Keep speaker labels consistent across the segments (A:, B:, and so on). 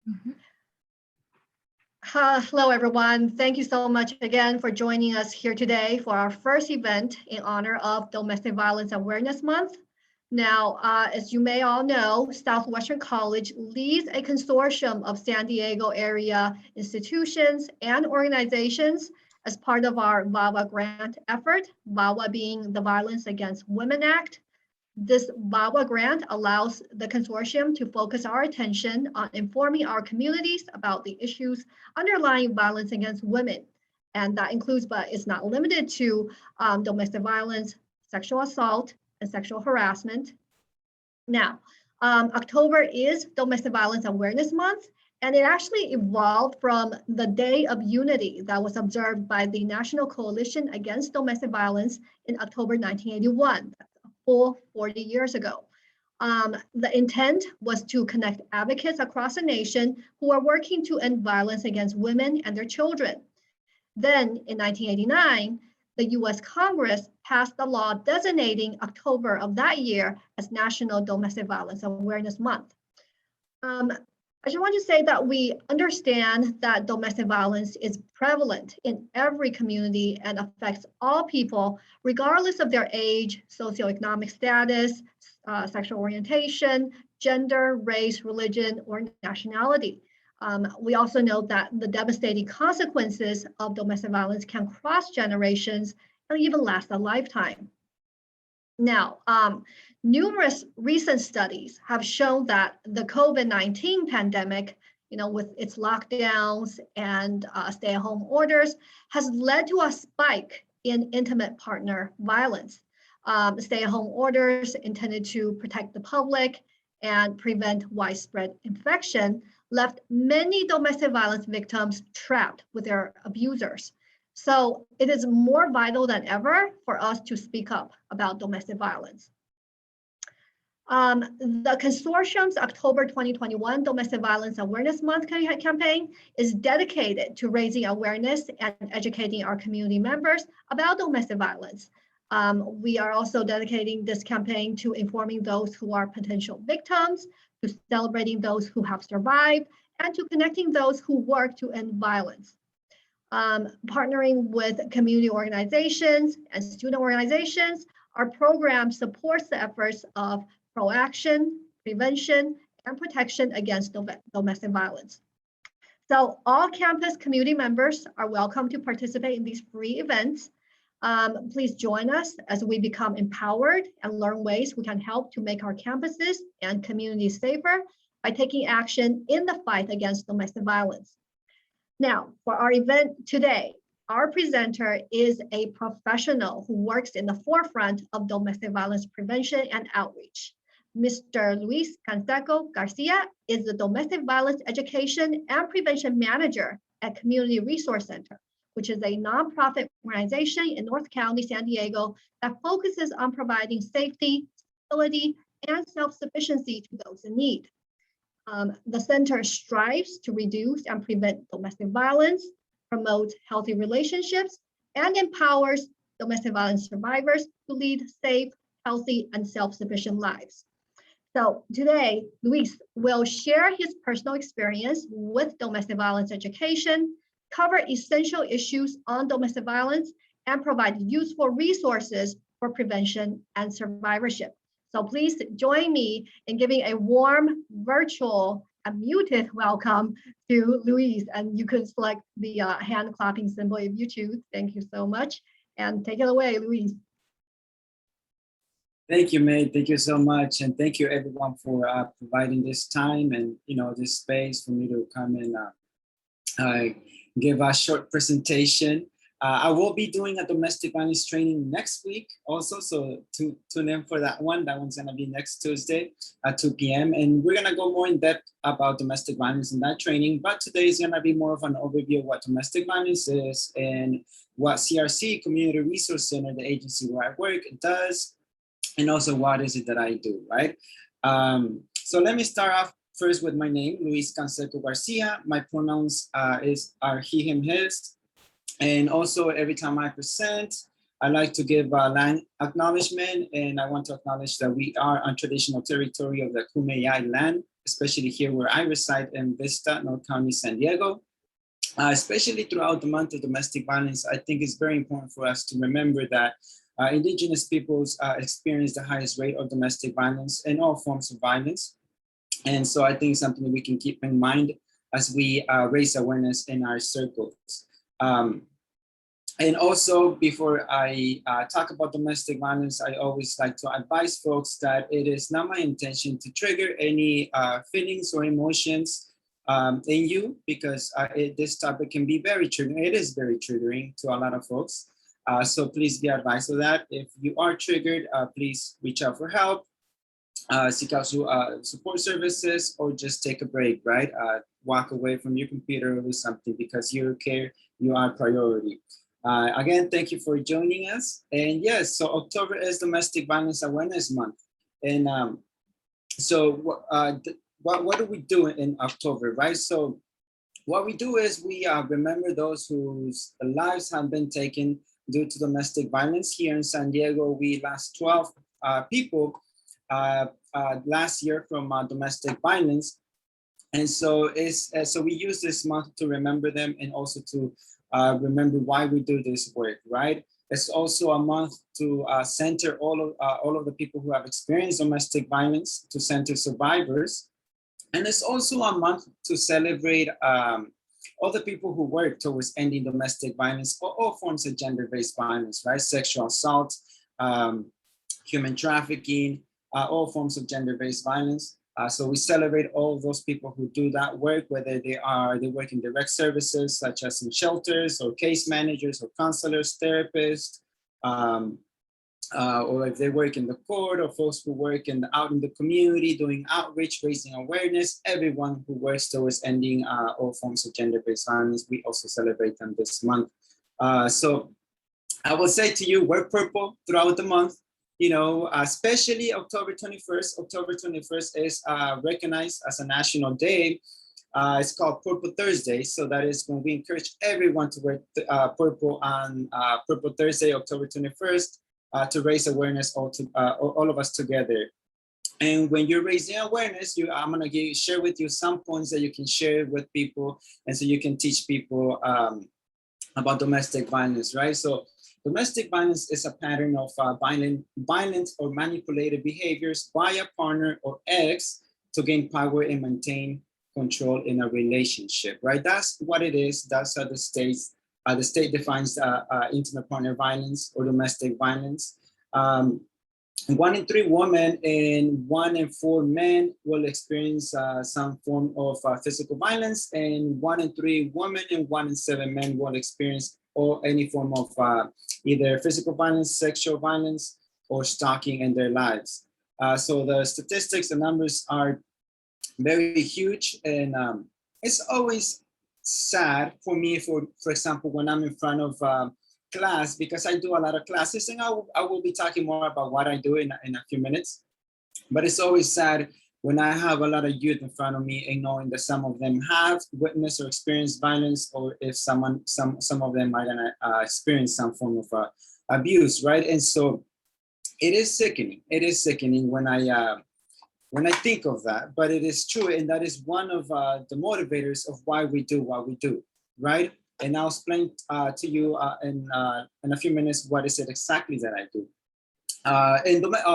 A: Mhm. Hello, everyone. Thank you so much again for joining us here today for our first event in honor of Domestic Violence Awareness Month. Now, as you may all know, Southwestern College leads a consortium of San Diego area institutions and organizations as part of our VAWA grant effort, VAWA being the Violence Against Women Act. This VAWA grant allows the consortium to focus our attention on informing our communities about the issues underlying violence against women. And that includes, but is not limited to, domestic violence, sexual assault, and sexual harassment. Now, October is Domestic Violence Awareness Month, and it actually evolved from the Day of Unity that was observed by the National Coalition Against Domestic Violence in October 1981. Full 40 years ago. The intent was to connect advocates across the nation who are working to end violence against women and their children. Then in 1989, the US Congress passed the law designating October of that year as National Domestic Violence Awareness Month. I just want to say that we understand that domestic violence is prevalent in every community and affects all people, regardless of their age, socioeconomic status, sexual orientation, gender, race, religion, or nationality. We also know that the devastating consequences of domestic violence can cross generations and even last a lifetime. Now, numerous recent studies have shown that the COVID-19 pandemic, with its lockdowns and stay-at-home orders, has led to a spike in intimate partner violence. Stay-at-home orders intended to protect the public and prevent widespread infection left many domestic violence victims trapped with their abusers. So it is more vital than ever for us to speak up about domestic violence. The consortium's October 2021 Domestic Violence Awareness Month campaign is dedicated to raising awareness and educating our community members about domestic violence. We are also dedicating this campaign to informing those who are potential victims, to celebrating those who have survived, and to connecting those who work to end violence. Partnering with community organizations and student organizations, our program supports the efforts of proaction, prevention, and protection against domestic violence. So all campus community members are welcome to participate in these free events. Please join us as we become empowered and learn ways we can help to make our campuses and communities safer by taking action in the fight against domestic violence. Now, for our event today, our presenter is a professional who works in the forefront of domestic violence prevention and outreach. Mr. Luis Canseco Garcia is the Domestic Violence Education and Prevention Manager at Community Resource Center, which is a nonprofit organization in North County, San Diego, that focuses on providing safety, stability, and self-sufficiency to those in need. The center strives to reduce and prevent domestic violence, promote healthy relationships, and empowers domestic violence survivors to lead safe, healthy, and self-sufficient lives. So today, Luis will share his personal experience with domestic violence education, cover essential issues on domestic violence, and provide useful resources for prevention and survivorship. So please join me in giving a warm, virtual, unmuted welcome to Luis. And you can select the hand clapping symbol if you choose. Thank you so much. And take it away, Luis.
B: Thank you, May. Thank you so much. And thank you everyone for providing this time and this space for me to come and give a short presentation. I will be doing a domestic violence training next week also, so tune in for that one. That one's gonna be next Tuesday at 2 p.m. And we're gonna go more in depth about domestic violence in that training, but today is gonna be more of an overview of what domestic violence is and what CRC, Community Resource Center, the agency where I work, does, and also what is it that I do, right? So let me start off first with my name, Luis Canseco Garcia. My pronouns are he, him, his. And also every time I present, I like to give land acknowledgement, and I want to acknowledge that we are on traditional territory of the Kumeyaay land especially here where I reside in Vista, North County, San Diego. Especially throughout the month of domestic violence, I think it's very important for us to remember that Indigenous peoples experience the highest rate of domestic violence and all forms of violence. And so I think it's something that we can keep in mind as we raise awareness in our circles. And also, before I talk about domestic violence, I always like to advise folks that it is not my intention to trigger any feelings or emotions in you, because this topic can be very triggering. It is very triggering to a lot of folks. So please be advised of that. If you are triggered, please reach out for help, seek out support services, or just take a break, right? Walk away from your computer or do something, because you care, you are priority. Again, thank you for joining us. And yes, so October is Domestic Violence Awareness Month. And so what do we do in October, right? So what we do is we remember those whose lives have been taken due to domestic violence. Here in San Diego, we lost 12 people last year from domestic violence. And so so we use this month to remember them, and also to remember why we do this work, right? It's also a month to center all of the people who have experienced domestic violence, to center survivors. And it's also a month to celebrate all the people who work towards ending domestic violence, or all forms of gender-based violence, right? Sexual assault, human trafficking, all forms of gender-based violence. So we celebrate all of those people who do that work, whether they work in direct services, such as in shelters, or case managers, or counselors, therapists, or if they work in the court, or folks who work out in the community doing outreach, raising awareness. Everyone who works towards ending all forms of gender-based violence, we also celebrate them this month. So I will say to you, wear purple throughout the month. You know, especially October 21st. October 21st is recognized as a national day. It's called Purple Thursday. So that is when we encourage everyone to wear purple on Purple Thursday, October 21st, to raise awareness, all of us together. And when you're raising awareness, I'm gonna share with you some points that you can share with people, and so you can teach people about domestic violence, right? So domestic violence is a pattern of violent or manipulated behaviors by a partner or ex to gain power and maintain control in a relationship, right? That's what it is. That's how the state defines intimate partner violence or domestic violence. 1 in 3 women and 1 in 4 men will experience some form of physical violence, and 1 in 3 women and 1 in 7 men will experience any form of either physical violence, sexual violence, or stalking in their lives. So the statistics, the numbers are very huge, and it's always sad for me, for example, when I'm in front of class, because I do a lot of classes, and I will be talking more about what I do in a few minutes. But it's always sad when I have a lot of youth in front of me, and knowing that some of them have witnessed or experienced violence, or if some of them are gonna experience some form of abuse, right? And so it is sickening. It is sickening when I think of that, but it is true, and that is one of the motivators of why we do what we do, right? And I'll explain to you in a few minutes what is it exactly that I do.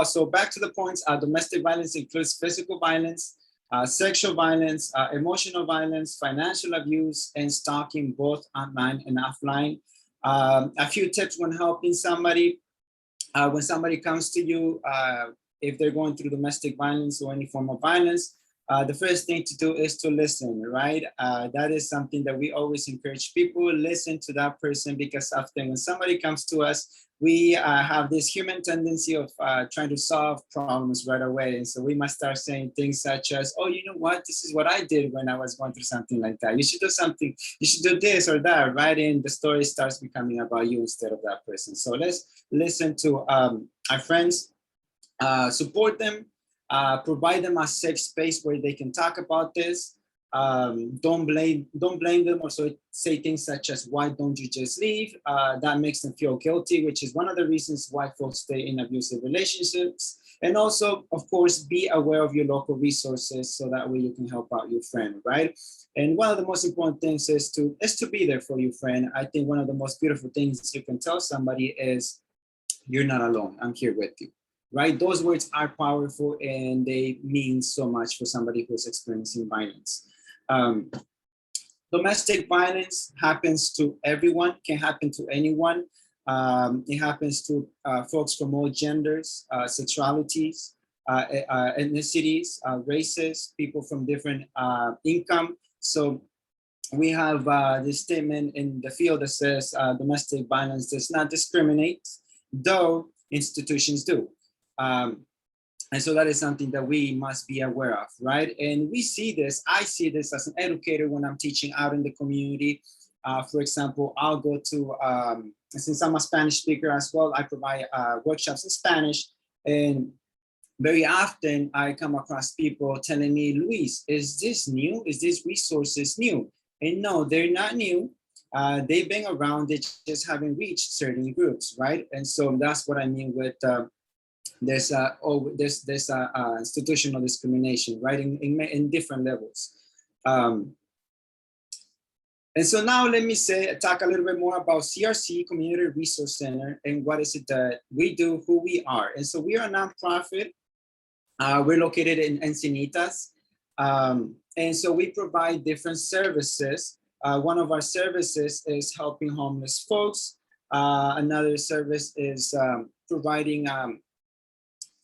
B: So back to the points, domestic violence includes physical violence, sexual violence, emotional violence, financial abuse, and stalking, both online and offline. A few tips when helping somebody. When somebody comes to you, if they're going through domestic violence or any form of violence, the first thing to do is to listen, right? That is something that we always encourage people. Listen to that person, because often when somebody comes to us, we have this human tendency of trying to solve problems right away. And so we must start saying things such as, oh, you know what, this is what I did when I was going through something like that. You should do something, you should do this or that, right? And the story starts becoming about you instead of that person. So let's listen to our friends, support them, provide them a safe space where they can talk about this. Don't blame them, or so say things such as, why don't you just leave? That makes them feel guilty, which is one of the reasons why folks stay in abusive relationships. And also, of course, be aware of your local resources so that way you can help out your friend, right? And one of the most important things is to be there for your friend. I think one of the most beautiful things you can tell somebody is, you're not alone, I'm here with you, right? Those words are powerful and they mean so much for somebody who's experiencing violence. Domestic violence happens to everyone, can happen to anyone. It happens to folks from all genders, sexualities, ethnicities, races, people from different income. So we have this statement in the field that says domestic violence does not discriminate, though institutions do. And so that is something that we must be aware of, right? And we see this, I see this as an educator when I'm teaching out in the community. For example, I'll go to, since I'm a Spanish speaker as well, I provide workshops in Spanish. And very often I come across people telling me, Luis, is this new? Is this resources new? And no, they're not new. They've been around, they just haven't reached certain groups, right? And so that's what I mean with there's institutional discrimination, right, in different levels. And so now let me talk a little bit more about CRC, Community Resource Center, and what is it that we do, who we are. And so we are a nonprofit. We're located in Encinitas. And so we provide different services. One of our services is helping homeless folks. Another service is providing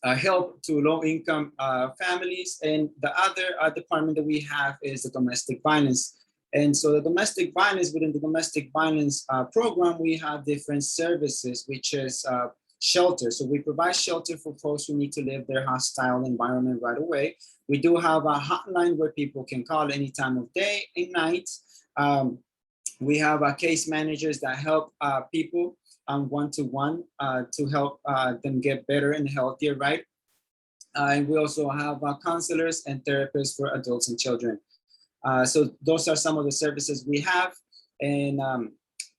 B: help to low-income families. And the other department that we have is the domestic violence. And so the domestic violence, within the domestic violence program, we have different services, which is shelter. So we provide shelter for folks who need to leave their hostile environment right away. We do have a hotline where people can call any time of day and night. We have case managers that help people one-to-one to help them get better and healthier, right? And we also have counselors and therapists for adults and children. So those are some of the services we have. And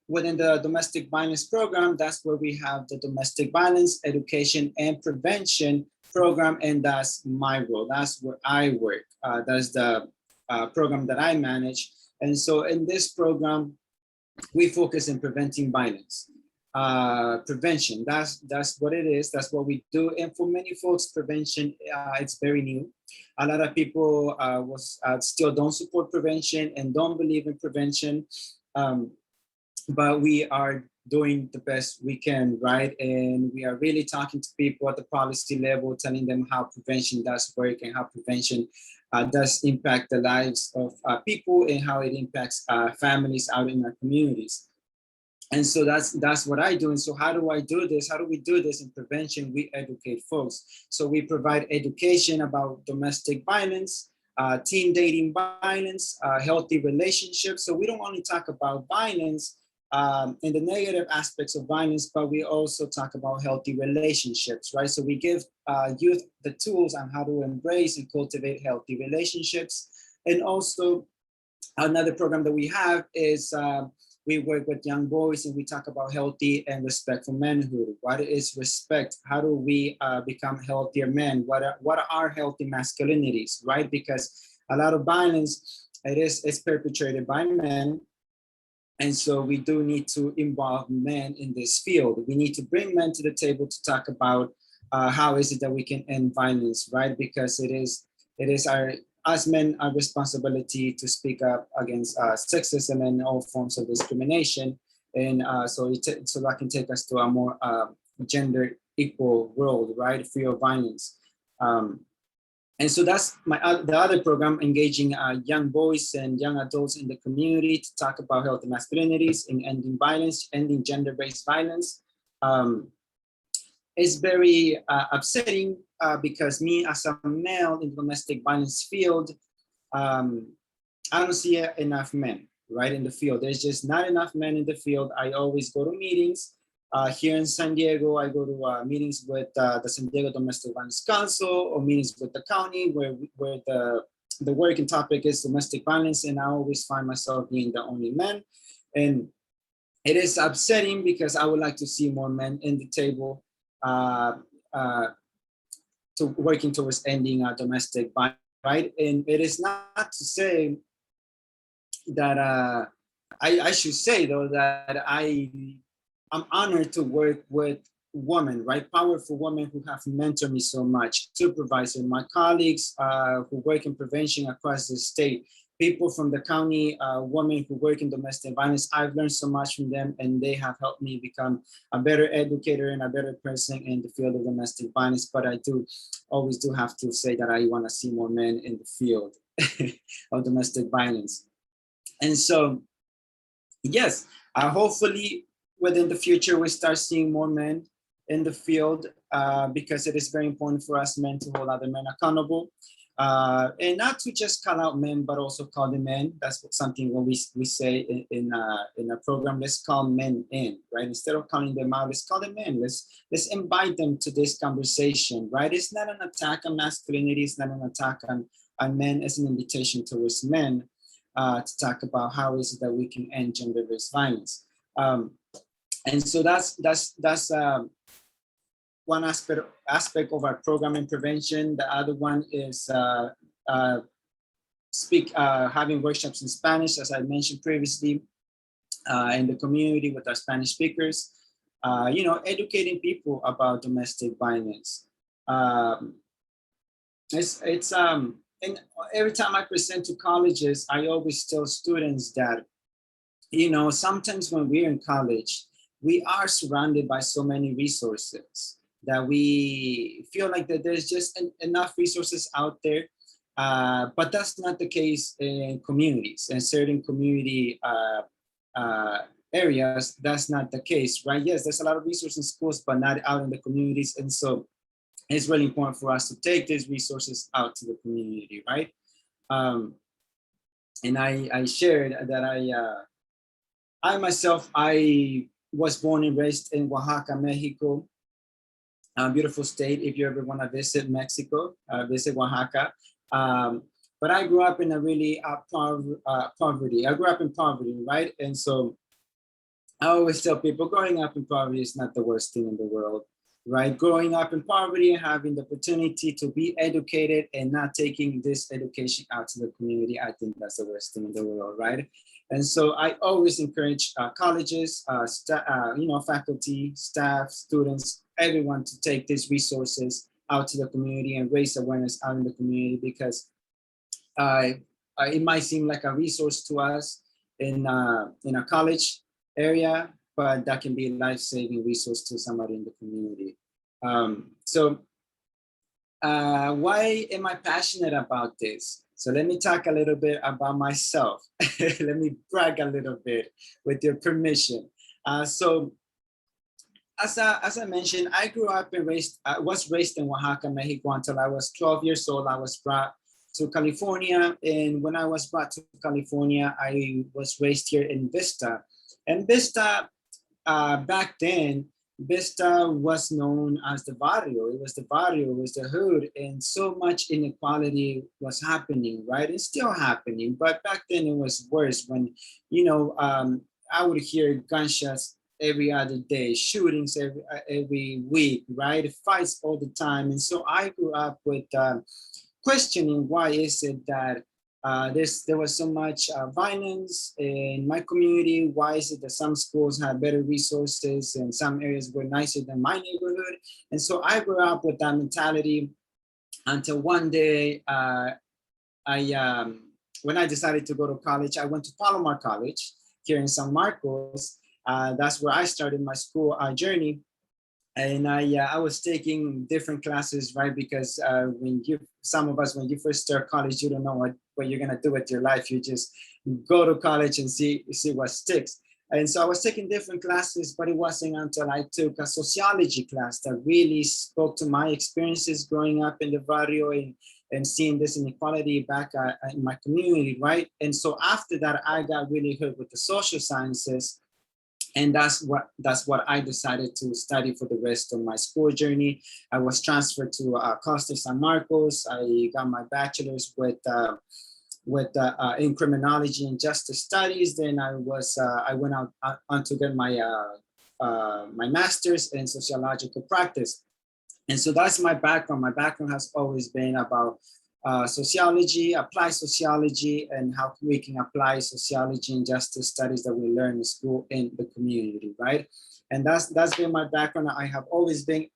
B: within the domestic violence program, that's where we have the domestic violence education and prevention program. And that's my role. That's where I work. That's the program that I manage. And so in this program, we focus on preventing violence. Prevention, that's what it is. That's what we do. And for many folks, prevention, it's very new. A lot of people still don't support prevention and don't believe in prevention. But we are doing the best we can, right? And we are really talking to people at the policy level, telling them how prevention does work and how prevention does impact the lives of people and how it impacts families out in our communities. And so that's what I do. And so how do I do this? How do we do this in prevention? We educate folks. So we provide education about domestic violence, teen dating violence, healthy relationships. So we don't only talk about violence and the negative aspects of violence, but we also talk about healthy relationships, right? So we give youth the tools on how to embrace and cultivate healthy relationships. And also another program that we have is we work with young boys and we talk about healthy and respectful manhood. What is respect? How do we become healthier men? What are healthy masculinities, right? Because a lot of violence, it's perpetrated by men. And so we do need to involve men in this field. We need to bring men to the table to talk about how is it that we can end violence, right? Because it is as men, our responsibility to speak up against sexism and all forms of discrimination. And so that can take us to a more gender equal world, right? Free of violence. And so that's the other program, engaging young boys and young adults in the community to talk about healthy masculinities and ending violence, ending gender-based violence. It's very upsetting because me as a male in the domestic violence field, I don't see enough men, right, in the field. There's just not enough men in the field. I always go to meetings. Here in San Diego, I go to meetings with the San Diego Domestic Violence Council or meetings with the county where the working topic is domestic violence, and I always find myself being the only man. And it is upsetting because I would like to see more men in the table to working towards ending domestic violence, right? And it is not to say that I should say though that I'm honored to work with women, right? Powerful women who have mentored me so much, supervisor, my colleagues who work in prevention across the state, people from the county, women who work in domestic violence. I've learned so much from them, and they have helped me become a better educator and a better person in the field of domestic violence. But I always do have to say that I want to see more men in the field of domestic violence. And so, yes, hopefully within the future, we start seeing more men in the field because it is very important for us men to hold other men accountable. And not to just call out men, but also call them in. That's something when we say in a program, let's call men in, right? Instead of calling them out, let's call them in. Let's invite them to this conversation, right? It's not an attack on masculinity. It's not an attack on men. It's an invitation towards men to talk about how is it that we can end gender-based violence. And so that's one aspect of our program in prevention. The other one is having workshops in Spanish, as I mentioned previously, in the community with our Spanish speakers. Educating people about domestic violence. And every time I present to colleges, I always tell students that, sometimes when we're in college, we are surrounded by so many resources that we feel like that there's just enough resources out there. But that's not the case in communities. In certain community areas, that's not the case, right? Yes, there's a lot of resources in schools, but not out in the communities. And so it's really important for us to take these resources out to the community, right? And I shared that I myself, I was born and raised in Oaxaca, Mexico, a beautiful state. If you ever want to visit Mexico, visit Oaxaca. But I grew up in a really poverty. I grew up in poverty, right? And so I always tell people growing up in poverty is not the worst thing in the world, right? Growing up in poverty and having the opportunity to be educated and not taking this education out to the community, I think that's the worst thing in the world, right? And so I always encourage colleges, faculty, staff, students, everyone to take these resources out to the community and raise awareness out in the community, because it might seem like a resource to us in a college area, but that can be a life-saving resource to somebody in the community. So why am I passionate about this? So let me talk a little bit about myself. Let me brag a little bit with your permission. So as I mentioned, I grew up and was raised in Oaxaca, Mexico until I was 12 years old. I was brought to California. And when I was brought to California, I was raised here in Vista. And Vista, back then, Vista was known as the barrio. It was the barrio, it was the hood, and so much inequality was happening, right? It's still happening, but back then it was worse when, I would hear gunshots every other day, shootings every week, right? Fights all the time. And so I grew up with questioning why is it that there was so much violence in my community. Why is it that some schools had better resources and some areas were nicer than my neighborhood? And so I grew up with that mentality until one day, when I decided to go to college, I went to Palomar College here in San Marcos. That's where I started my school journey. And I was taking different classes, right? Because when you first start college, you don't know what you're gonna do with your life. You just go to college and see what sticks. And so I was taking different classes, but it wasn't until I took a sociology class that really spoke to my experiences growing up in the barrio and seeing this inequality back in my community, right? And so after that, I got really hooked with the social sciences. And that's what I decided to study for the rest of my school journey. I was transferred to Costa San Marcos. I got my bachelor's in criminology and justice studies. Then I went on to get my my master's in sociological practice. And so that's my background. My background has always been about sociology, applied sociology, and how we can apply sociology and justice studies that we learn in school in the community, right? And that's been my background. I have always been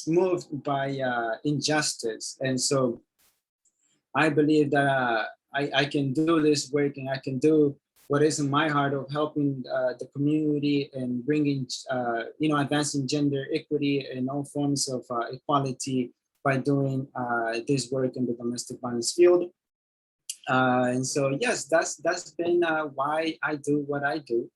B: moved by injustice. And so I believe that I can do this work and I can do what is in my heart of helping the community and bringing, advancing gender equity and all forms of equality by doing this work in the domestic violence field. And so, yes, that's been why I do what I do.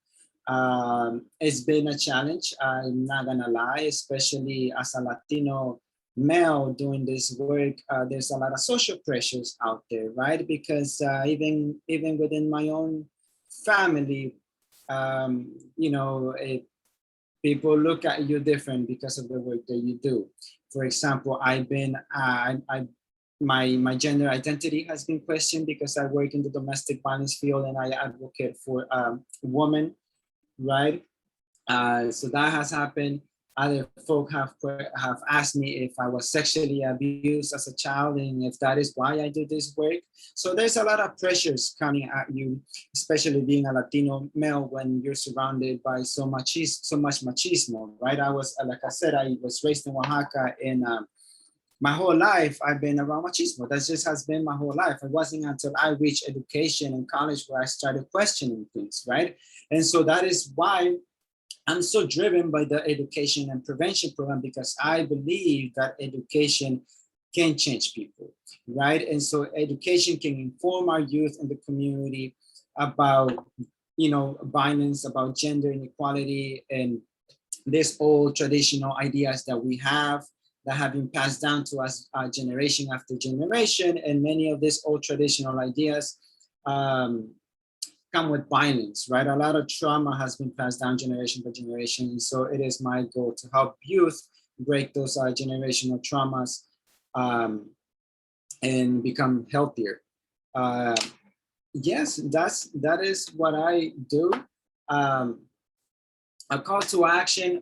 B: It's been a challenge, I'm not gonna lie, especially as a Latino male doing this work. There's a lot of social pressures out there, right? Because even within my own family, people look at you different because of the work that you do. For example, my gender identity has been questioned because I work in the domestic violence field and I advocate for women, right? So that has happened. Other folk have asked me if I was sexually abused as a child and if that is why I do this work. So there's a lot of pressures coming at you, especially being a Latino male when you're surrounded by so much machismo, right? I was, like I said, I was raised in Oaxaca, and my whole life I've been around machismo. That just has been my whole life. It wasn't until I reached education and college where I started questioning things, right? And so that is why I'm so driven by the education and prevention program, because I believe that education can change people, right? And so education can inform our youth and the community about, violence, about gender inequality, and these old traditional ideas that we have that have been passed down to us generation after generation. And many of these old traditional ideas come with violence, right? A lot of trauma has been passed down generation by generation. And so it is my goal to help youth break those generational traumas and become healthier. Yes, that is what I do. A call to action,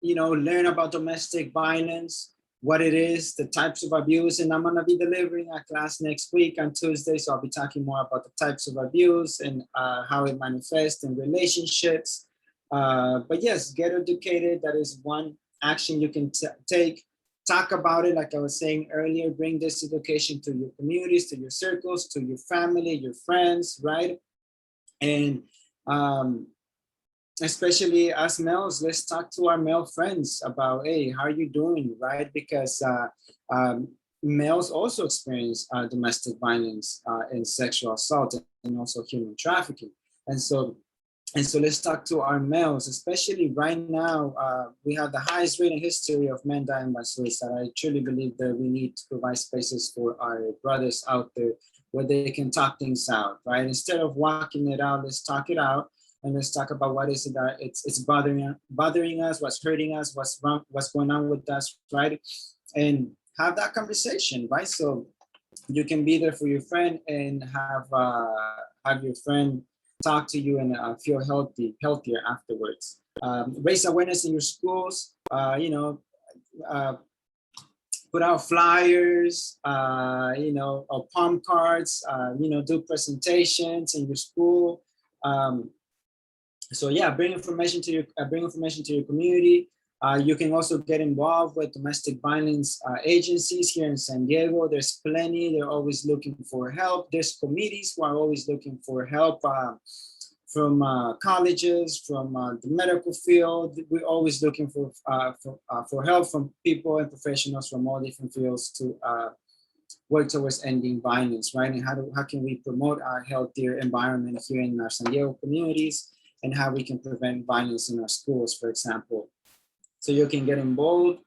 B: learn about domestic violence, what it is, the types of abuse. And I'm gonna be delivering a class next week on Tuesday. So I'll be talking more about the types of abuse and how it manifests in relationships. But yes, get educated. That is one action you can take. Talk about it, like I was saying earlier, bring this education to your communities, to your circles, to your family, your friends, right? And especially as males, let's talk to our male friends about, hey, how are you doing, right? Because males also experience domestic violence and sexual assault and also human trafficking. And so let's talk to our males, especially right now. We have the highest rate in history of men dying by suicide. I truly believe that we need to provide spaces for our brothers out there where they can talk things out, right? Instead of walking it out, let's talk it out. And let's talk about what is it that it's bothering us, what's hurting us, what's wrong, what's going on with us, right? And have that conversation, right? So you can be there for your friend and have your friend talk to you and feel healthier afterwards. Raise awareness in your schools. Put out flyers, or palm cards. Do presentations in your school. So yeah, bring information to your community. You can also get involved with domestic violence agencies here in San Diego. There's plenty. They're always looking for help. There's committees who are always looking for help from colleges, from the medical field. We're always looking for help from people and professionals from all different fields to work towards ending violence, right? And how can we promote a healthier environment here in our San Diego communities, and how we can prevent violence in our schools, for example. So you can get involved.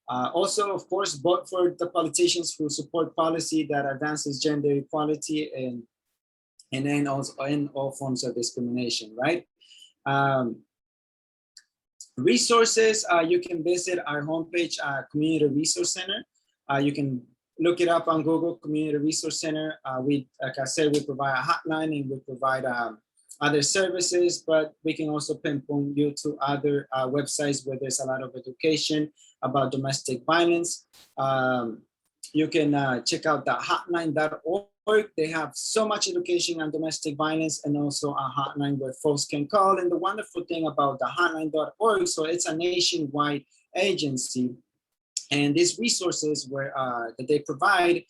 B: Also, of course, vote for the politicians who support policy that advances gender equality and then also in all forms of discrimination, right? Resources, you can visit our homepage, Community Resource Center. You can look it up on Google, Community Resource Center. Like I said, we provide a hotline and we provide other services, but we can also pinpoint you to other websites where there's a lot of education about domestic violence. You can check out the hotline.org. They have so much education on domestic violence and also a hotline where folks can call. And the wonderful thing about the hotline.org, so it's a nationwide agency, and these resources where that they provide,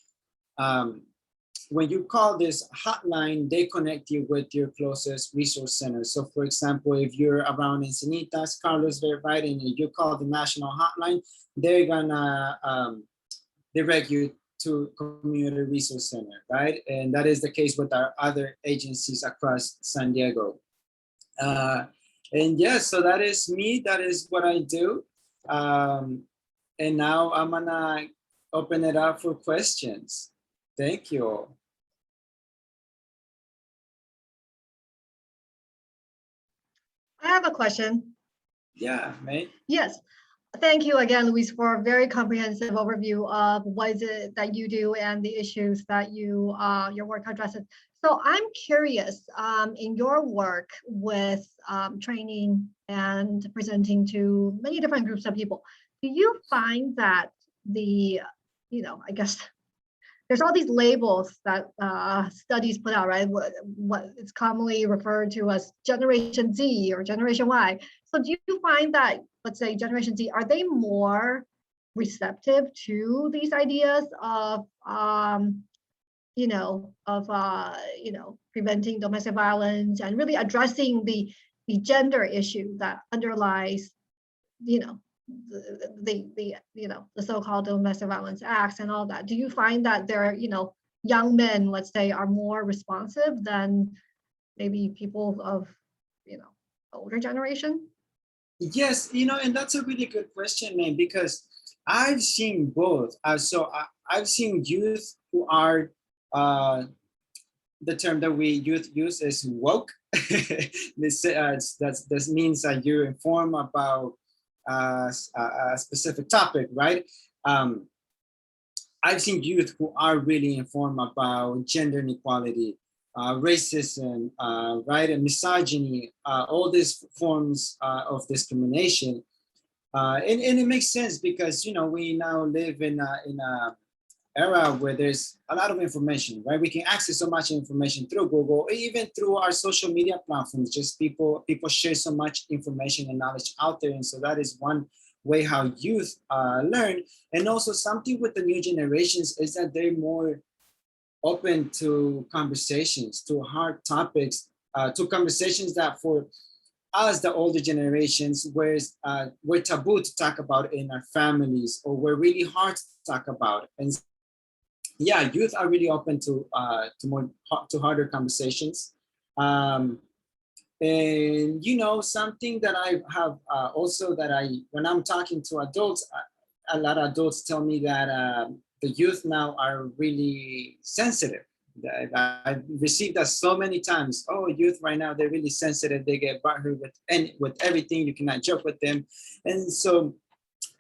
B: when you call this hotline, they connect you with your closest resource center. So for example, if you're around Encinitas, Carlos, right, and you call the national hotline, they're gonna direct you to community resource center, right? And that is the case with our other agencies across San Diego. And yes, so that is me, that is what I do. And now I'm gonna open it up for questions. Thank you.
A: I have a question.
B: Yeah, mate.
A: Yes. Thank you again, Luis, for a very comprehensive overview of what is it that you do and the issues that your work addresses. So I'm curious, in your work with training and presenting to many different groups of people, do you find that I guess there's all these labels that studies put out, right? What is commonly referred to as Generation Z or Generation Y. So do you find that, let's say Generation Z, are they more receptive to these ideas of, preventing domestic violence and really addressing the gender issue that underlies, the so-called domestic violence acts and all that? Do you find that there, young men, let's say, are more responsive than maybe people of, older generation?
B: Yes, and that's a really good question, man, because I've seen both. I've seen youth who are, the term that we youth use is woke. That means that you're informed about a specific topic, right? I've seen youth who are really informed about gender inequality, racism, right, and misogyny, all these forms of discrimination. And it makes sense because, we now live in a era where there's a lot of information, right? We can access so much information through Google, or even through our social media platforms. Just people share so much information and knowledge out there. And so that is one way how youth learn. And also something with the new generations is that they're more open to conversations, to hard topics, to conversations that for us, the older generations, were taboo to talk about in our families, or were really hard to talk about. And yeah, youth are really open to harder conversations. And something that I have also that when I'm talking to adults, a lot of adults tell me that the youth now are really sensitive. I've received that so many times. Oh, youth right now, they're really sensitive. They get butthurt with everything. You cannot joke with them. And so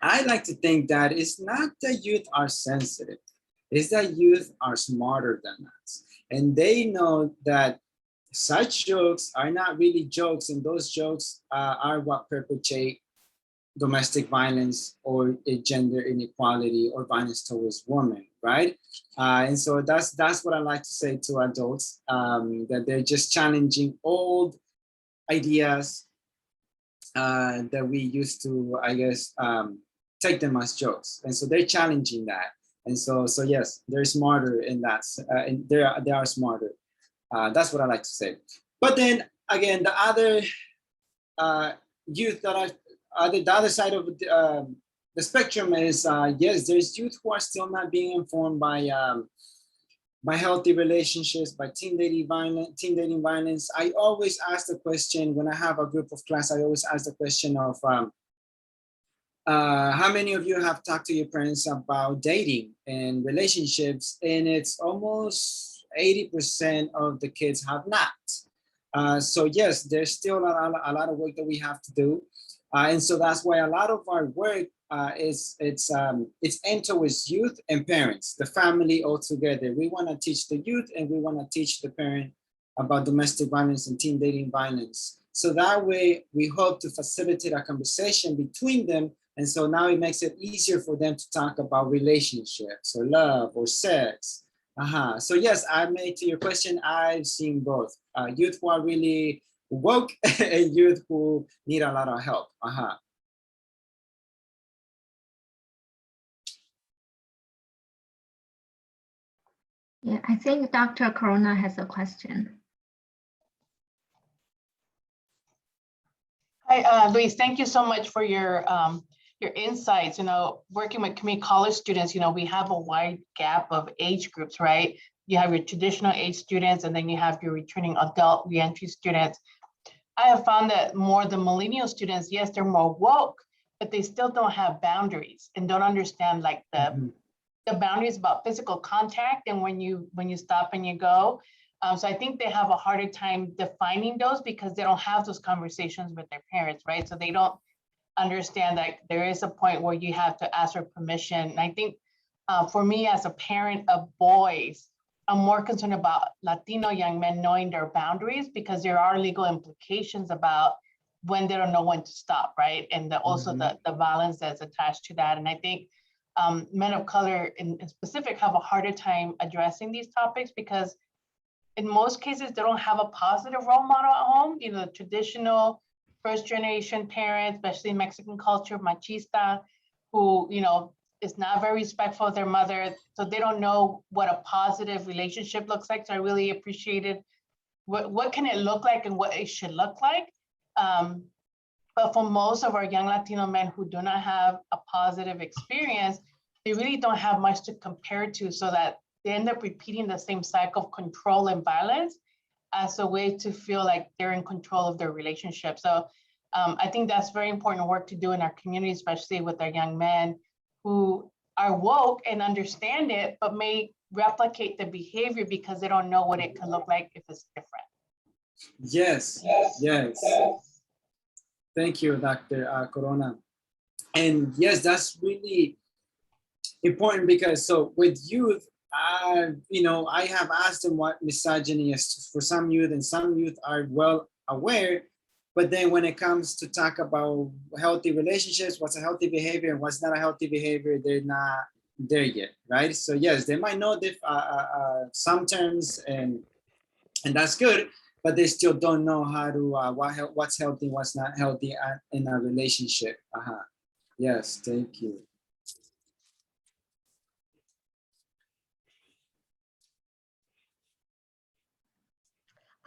B: I like to think that it's not that youth are sensitive. It's that youth are smarter than us. And they know that such jokes are not really jokes, and those jokes are what perpetuate domestic violence or gender inequality or violence towards women, right? And so that's what I like to say to adults, that they're just challenging old ideas that we used to, I guess, take them as jokes. And so they're challenging that. And so yes, they're smarter in that, and they are smarter. That's what I like to say. But then again, the other youth that the other side of the spectrum is, yes, there's youth who are still not being informed by healthy relationships, by teen dating violence. I always ask the question when I have a group of class. I always ask the question of, how many of you have talked to your parents about dating and relationships? And it's almost 80% of the kids have not. So yes, there's still a lot of work that we have to do. And so that's why a lot of our work it's aimed towards youth and parents, the family all together. We want to teach the youth and we want to teach the parent about domestic violence and teen dating violence. So that way we hope to facilitate a conversation between them. And so now it makes it easier for them to talk about relationships or love or sex. So yes, I made to your question, I've seen both youth who are really woke and youth who need a lot of help.
C: Yeah, I think Dr. Corona has a question.
D: Hi, Luis, thank you so much for your insights. Working with community college students, we have a wide gap of age groups, right? You have your traditional age students, and then you have your returning adult reentry students. I have found that more the millennial students, yes, they're more woke, but they still don't have boundaries and don't understand like the boundaries about physical contact and when you stop and you go. So I think they have a harder time defining those because they don't have those conversations with their parents, right? So they don't understand that there is a point where you have to ask for permission. And I think for me as a parent of boys, I'm more concerned about Latino young men knowing their boundaries because there are legal implications about when they don't know when to stop, right? And also the violence that's attached to that. And I think men of color in specific have a harder time addressing these topics because in most cases, they don't have a positive role model at home. Traditional first generation parents, especially in Mexican culture, machista, who, is not very respectful of their mother. So they don't know what a positive relationship looks like. So I really appreciated what can it look like and what it should look like. But for most of our young Latino men who do not have a positive experience, they really don't have much to compare to, so that they end up repeating the same cycle of control and violence as a way to feel like they're in control of their relationship. So I think that's very important work to do in our community, especially with our young men who are woke and understand it, but may replicate the behavior because they don't know what it can look like if it's different.
B: Yes. Thank you, Dr. Corona. And yes, that's really important because so with youth, I have asked them what misogyny is for some youth, and some youth are well aware, but then when it comes to talk about healthy relationships, what's a healthy behavior and what's not a healthy behavior, they're not there yet, right? So yes, they might know some terms, and that's good, but they still don't know how to what's healthy, what's not healthy in a relationship. Yes, thank you.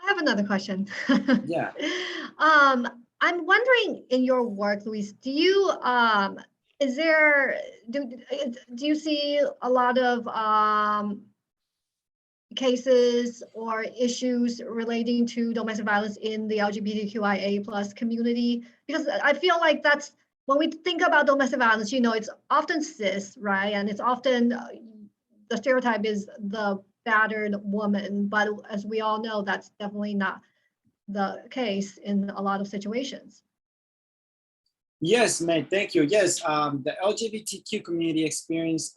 A: I have another question.
B: Yeah.
A: I'm wondering in your work, Luis, do you you see a lot of cases or issues relating to domestic violence in the LGBTQIA plus community? Because I feel like that's when we think about domestic violence, it's often cis, right? And it's often the stereotype is the battered woman, but as we all know, that's definitely not the case in a lot of situations.
B: Yes, man, thank you. Yes, the LGBTQ community experience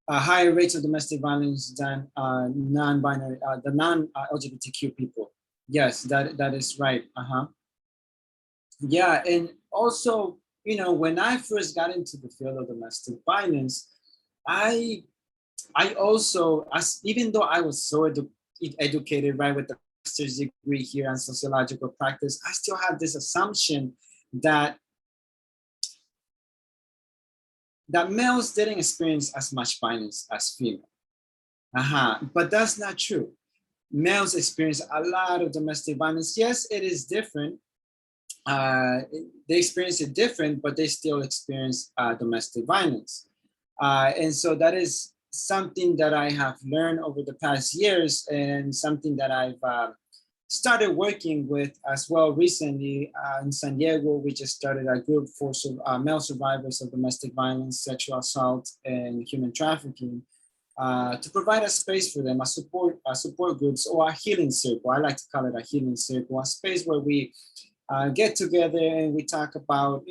B: higher rates of domestic violence than non-binary, the non-LGBTQ people. Yes, that is right. Yeah, and also, when I first got into the field of domestic violence, I also, even though I was so educated, right, with the master's degree here on sociological practice, I still had this assumption that males didn't experience as much violence as females. But that's not true. Males experience a lot of domestic violence. Yes, it is different. They experience it different, but they still experience domestic violence. And so that is something that I have learned over the past years, and something that I've started working with as well recently. In San Diego, we just started a group for male survivors of domestic violence, sexual assault, and human trafficking, to provide a space for them, a support groups, or a healing circle. I like to call it a healing circle, a space where we get together and we talk about,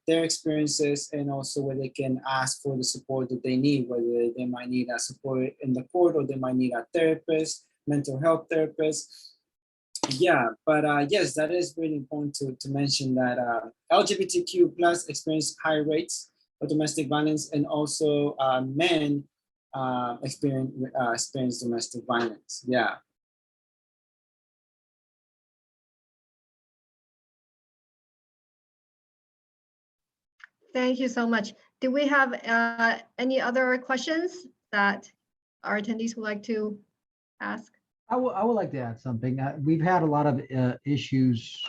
B: their experiences, and also where they can ask for the support that they need, whether they might need a support in the court or they might need a therapist, mental health therapist. Yeah, but yes, that is really important to mention that LGBTQ plus experience high rates of domestic violence, and also men experience domestic violence. Yeah.
A: Thank you so much. Do we have any other questions that our attendees would like to ask?
E: I would like to add something. We've had a lot of issues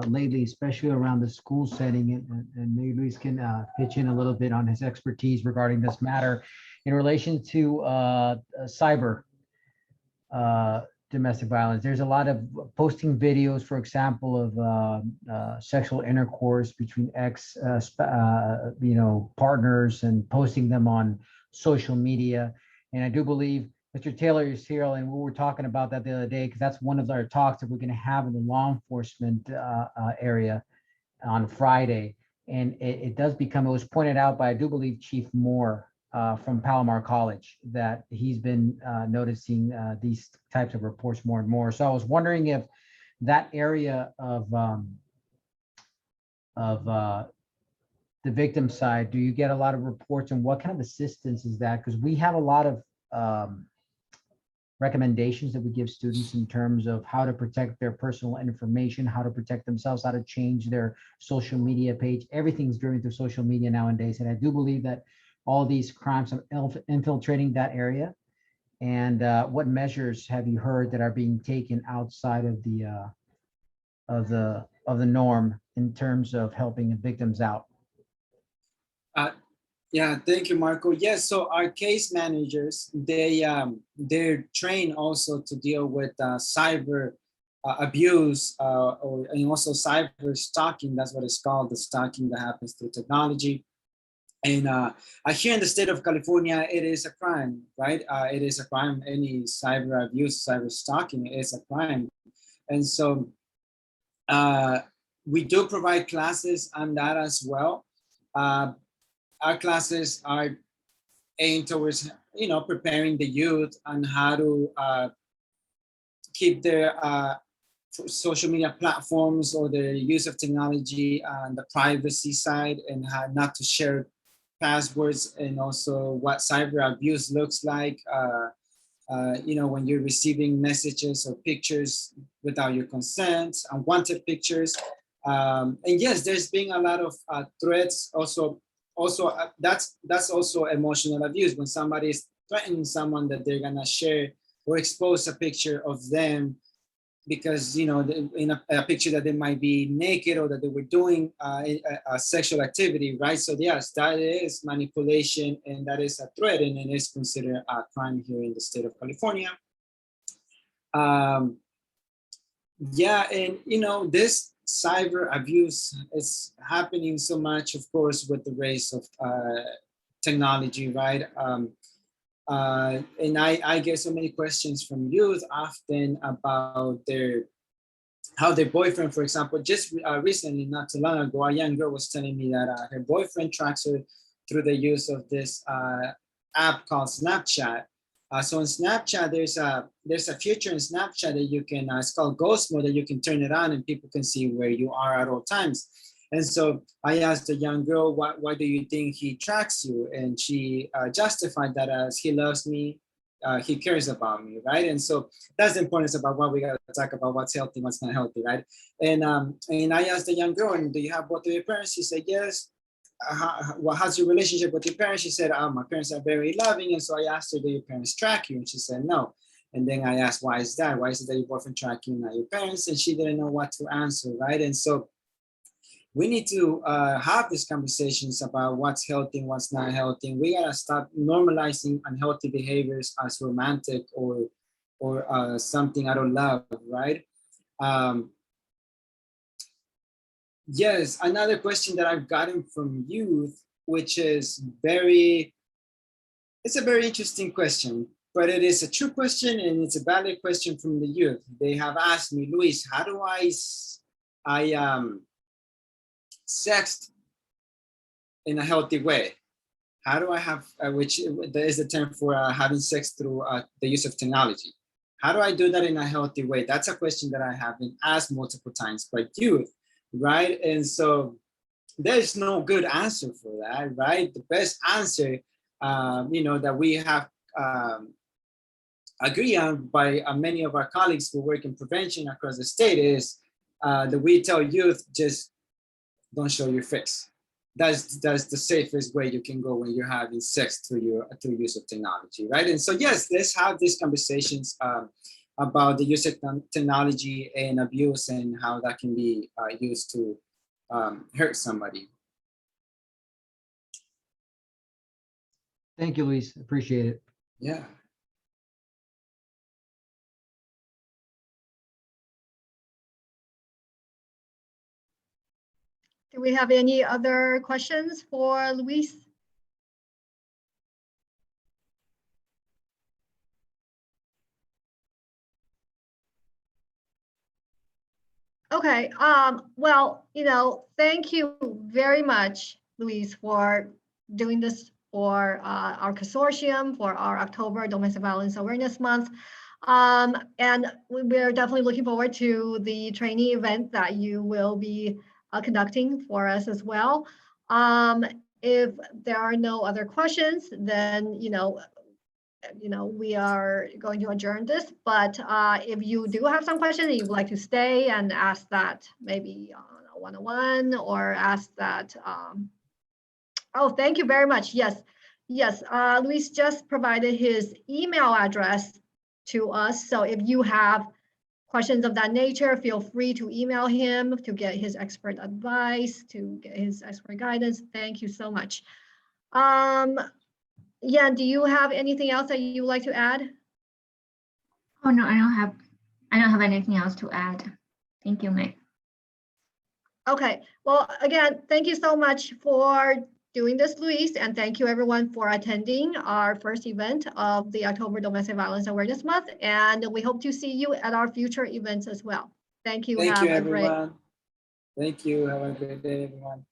E: lately, especially around the school setting, and maybe Luis can pitch in a little bit on his expertise regarding this matter in relation to cyber domestic violence. There's a lot of posting videos, for example, of sexual intercourse between partners, and posting them on social media. And I do believe Mr. Taylor is here, and we were talking about that the other day, because that's one of our talks that we're going to have in the law enforcement area on Friday. And it does become, it was pointed out by, I do believe, Chief Moore from Palomar College, that he's been noticing these types of reports more and more. So I was wondering if that area of the victim side, do you get a lot of reports, and what kind of assistance is that? Because we have a lot of recommendations that we give students in terms of how to protect their personal information, how to protect themselves, how to change their social media page. Everything's driven through social media nowadays. And I do believe that all these crimes are infiltrating that area. And what measures have you heard that are being taken outside of the norm in terms of helping the victims out?
B: Yeah, thank you, Marco. Yes, so our case managers, they're trained also to deal with cyber abuse and also cyber stalking. That's what it's called, the stalking that happens through technology. And here in the state of California, it is a crime, right? It is a crime. Any cyber abuse, cyber stalking is a crime. And so we do provide classes on that as well. Our classes are aimed towards, preparing the youth on how to keep their social media platforms or their use of technology on the privacy side, and how not to share passwords, and also what cyber abuse looks like. When you're receiving messages or pictures without your consent, unwanted pictures. And yes, there's been a lot of threats also. That's also emotional abuse, when somebody is threatening someone that they're gonna share or expose a picture of them because in a picture that they might be naked, or that they were doing a sexual activity, right? So yes, that is manipulation, and that is a threat, and it is considered a crime here in the state of California. Yeah, and this cyber abuse is happening so much, of course, with the rise of technology, right? And I get so many questions from youth often about how their boyfriend, for example, just recently, not too long ago, a young girl was telling me that her boyfriend tracks her through the use of this app called Snapchat. So in Snapchat, there's a feature in Snapchat that you can, it's called ghost mode, that you can turn it on and people can see where you are at all times. And so I asked the young girl, why do you think he tracks you? And she justified that as he loves me, he cares about me, right? And so that's the importance about what we got to talk about, what's healthy, what's not healthy, right? And I asked the young girl, and do you have both of your parents? She said, yes. How's your relationship with your parents? She said, my parents are very loving. And so I asked her, do your parents track you? And she said, no. And then I asked, why is that? Why is it that your boyfriend tracking not your parents? And she didn't know what to answer, right? And so we need to have these conversations about what's healthy and what's not healthy. We gotta stop normalizing unhealthy behaviors as romantic or something out of love, right? Yes, another question that I've gotten from youth, which is it's a very interesting question, but it is a true question, and it's a valid question from the youth. They have asked me, Luis, how do I sext in a healthy way? How do I have, which is the term for having sex through the use of technology? How do I do that in a healthy way? That's a question that I have been asked multiple times by youth, right? And so there's no good answer for that, right? The best answer, that we have agree on by many of our colleagues who work in prevention across the state is that we tell youth, just don't show your face. That's the safest way you can go when you're having sex through use of technology, right? And so yes, let's have these conversations about the use of technology and abuse and how that can be used to hurt somebody.
E: Thank you, Luis. Appreciate it.
B: Yeah.
A: Do we have any other questions for Luis? Okay, well, thank you very much, Luis, for doing this for our consortium, for our October Domestic Violence Awareness Month. And we're definitely looking forward to the training event that you will be conducting for us as well. If there are no other questions, then, we are going to adjourn this, but if you do have some questions and you'd like to stay and ask that maybe on a one-on-one or ask that, oh, thank you very much. Yes, Luis just provided his email address to us. So if you have questions of that nature, feel free to email him to get his expert advice, to get his expert guidance. Thank you so much. Yeah, do you have anything else that you would like to add?
C: Oh, no, I don't have anything else to add. Thank you, Meg.
A: Okay, well, again, thank you so much for doing this, Luis, and thank you everyone for attending our first event of the October Domestic Violence Awareness Month, and we hope to see you at our future events as well. Thank you.
B: Thank you, everyone. Thank you. Have a great day, everyone.